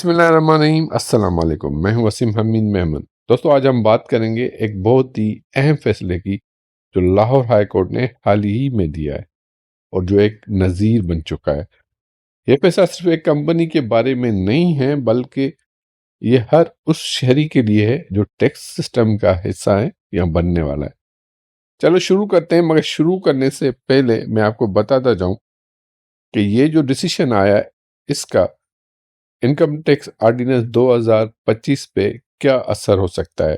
बिस्मिल्लाहिर्रहमानिर्रहीम। अस्सलाम वालेकुम। मैं हूं वसीम हमीद मेमन। दोस्तों, आज हम बात करेंगे एक बहुत ही अहम फैसले की जो लाहौर हाई कोर्ट ने हाल ही में दिया है और जो एक नज़ीर बन चुका है। यह फैसला सिर्फ एक कंपनी के बारे में नहीं है, बल्कि ये हर उस शहरी के लिए है जो टैक्स सिस्टम का हिस्सा है या बनने वाला है। चलो शुरू करते हैं, मगर शुरू करने से पहले मैं आपको बताता जाऊं कि ये जो डिसीजन आया है इसका इनकम टैक्स ऑर्डिनेंस 2025 पे क्या असर हो सकता है।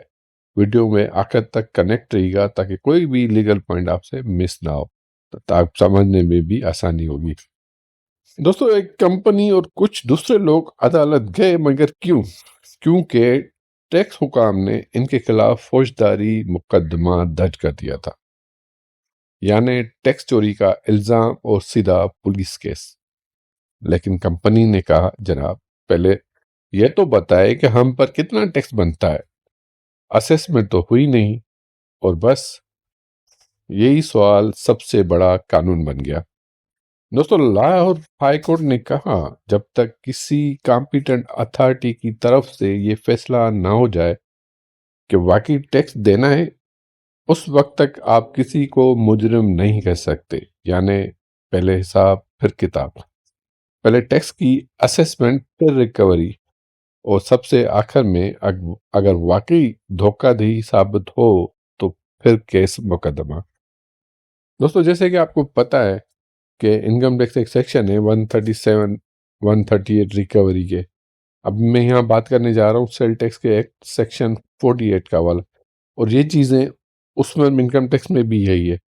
वीडियो में आखिर तक कनेक्ट रहिएगा ताकि कोई भी लीगल पॉइंट आपसे मिस ना हो, तो आप समझने में भी आसानी होगी। दोस्तों, एक कंपनी और कुछ दूसरे लोग अदालत गए, मगर क्योंकि टैक्स हुकाम ने इनके खिलाफ फौजदारी मुकदमा दर्ज कर दिया था, यानी टैक्स चोरी का इल्जाम और सीधा पुलिस केस। लेकिन कंपनी ने कहा, जनाब पहले यह तो बताए कि हम पर कितना टैक्स बनता है, असेसमेंट तो हुई नहीं। और बस यही सवाल सबसे बड़ा कानून बन गया। दोस्तों, लाहौर हाई कोर्ट ने कहा, जब तक किसी कॉम्पिटेंट अथॉरिटी की तरफ से ये फैसला ना हो जाए कि वाकई टैक्स देना है, उस वक्त तक आप किसी को मुजरिम नहीं कह सकते। यानी पहले हिसाब फिर किताब, पहले टैक्स की असेसमेंट फिर रिकवरी, और सबसे आखिर में अगर वाकई धोखाधड़ी साबित हो तो फिर केस मुकदमा। दोस्तों, जैसे कि आपको पता है कि इनकम टैक्स एक सेक्शन है 137 138 रिकवरी के। अब मैं यहाँ बात करने जा रहा हूँ सेल टैक्स के एक्ट सेक्शन 48 का वाला, और ये चीज़ें उसमें इनकम टैक्स में भी यही है,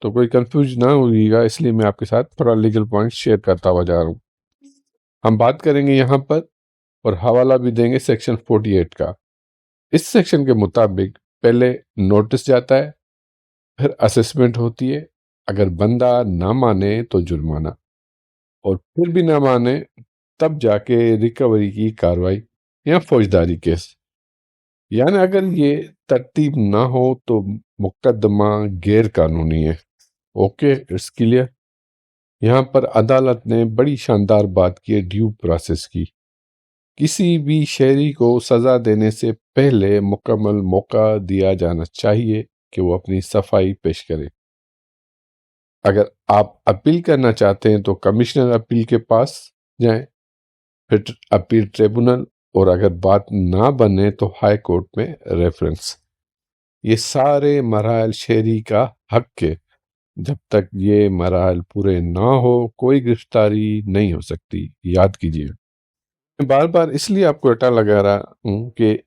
तो कोई कंफ्यूज ना होइएगा, इसलिए मैं आपके साथ थोड़ा लीगल पॉइंट शेयर करता हुआ जा रहा हूँ। हम बात करेंगे यहाँ पर और हवाला भी देंगे सेक्शन 48 का। इस सेक्शन के मुताबिक पहले नोटिस जाता है, फिर असेसमेंट होती है, अगर बंदा ना माने तो जुर्माना, और फिर भी ना माने तब जाके रिकवरी की कार्रवाई या फौजदारी केस। यानी अगर ये तरतीब ना हो तो मुकदमा गैर कानूनी है। Okay, it's clear. यहाँ पर अदालत ने बड़ी शानदार बात की है ड्यू प्रोसेस की। किसी भी शहरी को सजा देने से पहले मुकम्मल मौका दिया जाना चाहिए कि वो अपनी सफाई पेश करे। अगर आप अपील करना चाहते हैं तो कमिश्नर अपील के पास जाएं, फिर अपील ट्रिब्यूनल, और अगर बात ना बने तो हाई कोर्ट में रेफरेंस। ये सारे मराहल शहरी का हक है। जब तक ये मराहल पूरे ना हो कोई गिरफ्तारी नहीं हो सकती, याद कीजिए। मैं बार बार इसलिए आपको अटा लगा रहा हूँ कि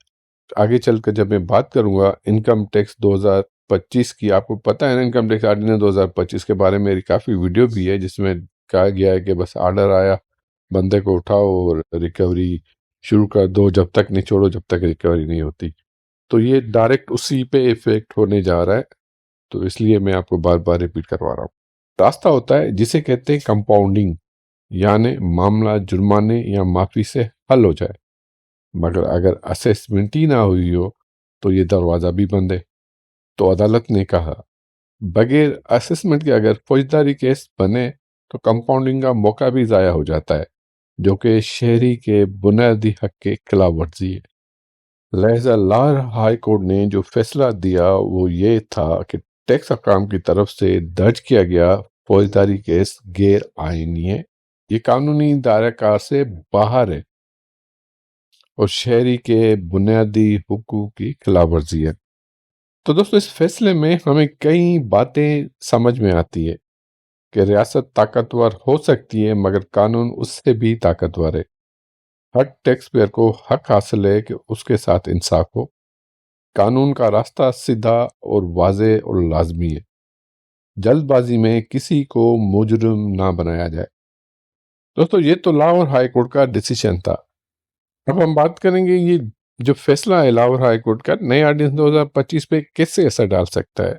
आगे चलकर जब मैं बात करूंगा इनकम टैक्स 2025 की, आपको पता है ना इनकम टैक्स ऑर्डिनेंस 2025 के बारे में मेरी काफ़ी वीडियो भी है, जिसमें कहा गया है कि बस आर्डर आया, बंदे को उठाओ और रिकवरी शुरू कर दो, जब तक नहीं छोड़ो जब तक रिकवरी नहीं होती। तो ये डायरेक्ट उसी पे इफेक्ट होने जा रहा है, तो इसलिए मैं आपको बार बार रिपीट करवा रहा हूँ। रास्ता होता है जिसे कहते हैं कंपाउंडिंग, यानी मामला जुर्माने या माफ़ी से हल हो जाए, मगर अगर असेसमेंट ही ना हुई हो तो ये दरवाज़ा भी बंद है। तो अदालत ने कहा, बगैर असेसमेंट के अगर फौजदारी केस बने तो कंपाउंडिंग का मौका भी ज़ाया हो जाता है, जो कि शहरी के बुनियादी हक के खिलाफ वर्जी है। लिहाजा लाहौर हाई कोर्ट ने जो फैसला दिया वो ये था कि टैक्स हकाम की तरफ से दर्ज किया गया फौजदारी केस गैर आईनी है, ये कानूनी दायराकार से बाहर है और शहरी के बुनियादी हुकूक की खिलाफ वर्जी है। तो दोस्तों, इस फैसले में हमें कई बातें समझ में आती है कि रियासत ताकतवर हो सकती है, मगर कानून उससे भी ताकतवर है। हर टैक्स पेयर को हक हासिल है कि उसके साथ इंसाफ हो। कानून का रास्ता सीधा और वाज़े और लाजमी है। जल्दबाजी में किसी को मुजरिम ना बनाया जाए। दोस्तों, ये तो लाहौर हाई कोर्ट का डिसीजन था। अब हम बात करेंगे ये जो फैसला है लाहौर हाई कोर्ट का नए ऑर्डिनेंस 2025 पे कैसे असर डाल सकता है।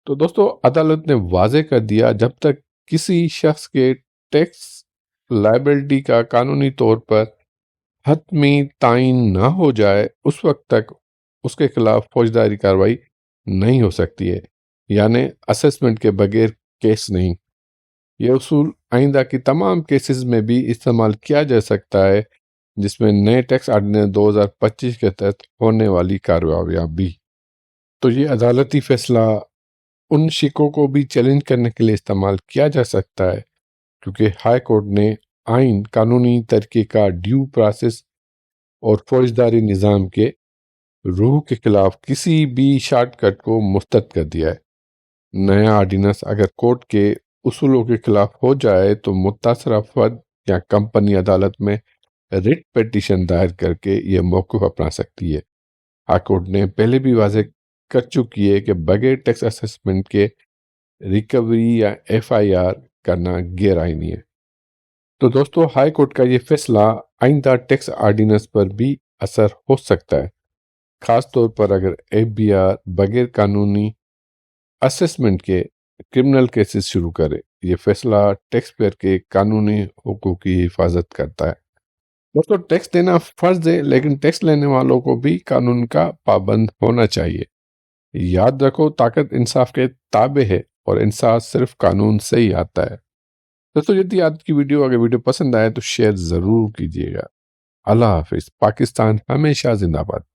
तो दोस्तों, अदालत ने वाजे कर दिया, जब तक किसी शख्स के टैक्स लायबिलिटी का कानूनी तौर पर हतमी तायीन ना हो जाए, उस वक्त तक उसके खिलाफ फौजदारी कार्रवाई नहीं हो सकती है, यानी असेसमेंट के बगैर केस नहीं। यह उसूल आइंदा की तमाम केसेस में भी इस्तेमाल किया जा सकता है جس میں نئے ٹیکس آرڈیننس 2025 کے تحت ہونے والی کارروائیاں بھی۔ تو یہ عدالتی فیصلہ ان شکوں کو بھی چیلنج کرنے کے لیے استعمال کیا جا سکتا ہے، کیونکہ ہائی کورٹ نے آئین، قانونی طریقہ کا، ڈیو پروسیس اور فوجداری نظام کے روح کے خلاف کسی بھی شارٹ کٹ کو مسترد کر دیا ہے۔ نیا آرڈیننس اگر کورٹ کے اصولوں کے خلاف ہو جائے تو متاثرہ فرد یا کمپنی عدالت میں ریٹ پیٹیشن دائر کر کے یہ موقف اپنا سکتی ہے۔ ہائی کورٹ نے پہلے بھی واضح کر چکی ہے کہ بغیر ٹیکس اسسمنٹ کے ریکوری یا FIR کرنا غیر آئینی ہے۔ تو دوستو، ہائی کورٹ کا یہ فیصلہ آئندہ ٹیکس آرڈیننس پر بھی اثر ہو سکتا ہے، خاص طور پر اگر FBR بغیر قانونی اسسمنٹ کے کرمنل کیسز شروع کرے۔ یہ فیصلہ ٹیکس پیئر کے قانونی حقوق کی حفاظت کرتا ہے۔ دوستو، ٹیکس دینا فرض ہے، لیکن ٹیکس لینے والوں کو بھی قانون کا پابند ہونا چاہیے۔ یاد رکھو، طاقت انصاف کے تابع ہے اور انصاف صرف قانون سے ہی آتا ہے۔ دوستو، یہ آج کی ویڈیو، اگر ویڈیو پسند آئے تو شیئر ضرور کیجیے گا۔ اللہ حافظ۔ پاکستان ہمیشہ زندہ باد۔